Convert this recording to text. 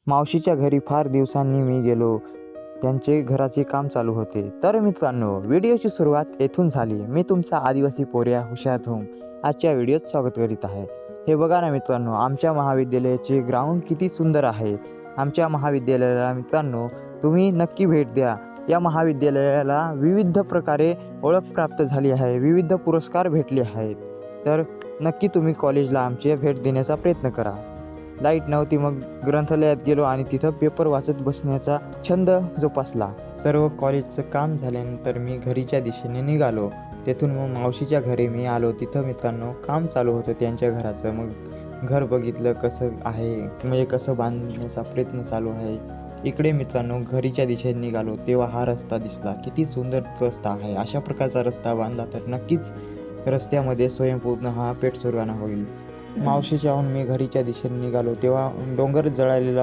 मावशीच्या घरी फार दिवसांनी मी गेलो. त्यांचे घराचे काम चालू होते. तर मित्रांनो, व्हिडिओची सुरुवात येथून झाली. मी तुमचा आदिवासी पोर्या हुशार धूम आजच्या व्हिडिओत स्वागत करीत आहे. हे बघा ना मित्रांनो, आमच्या महाविद्यालयाचे ग्राउंड किती सुंदर आहे. आमच्या महाविद्यालयाला मित्रांनो तुम्ही नक्की भेट द्या. या महाविद्यालयाला विविध प्रकारे ओळख प्राप्त झाली आहे. विविध पुरस्कार भेटले आहेत. तर नक्की तुम्ही कॉलेजला आमची भेट देण्याचा प्रयत्न करा. लाईट नव्हती, मग ग्रंथालयात गेलो आणि तिथं पेपर वाचत बसण्याचा छंद जोपासला. सर्व कॉलेजचं काम झाल्यानंतर मी घरीच्या दिशेने निघालो. तेथून मग मावशीच्या घरी मी आलो. तिथं मित्रांनो काम चालू होतं त्यांच्या घराचं. मग घर बघितलं कसं आहे, म्हणजे कसं बांधण्याचा प्रयत्न चालू आहे. इकडे मित्रांनो घरीच्या दिशेने निघालो तेव्हा हा रस्ता दिसला. किती सुंदर रस्ता आहे. अशा प्रकारचा रस्ता बांधला तर नक्कीच रस्त्यामध्ये स्वयंपूर्ण हा पेठ सुरवाना होईल. मावशीच्याहून मी घरीच्या दिशेने निघालो तेव्हा डोंगर जळालेला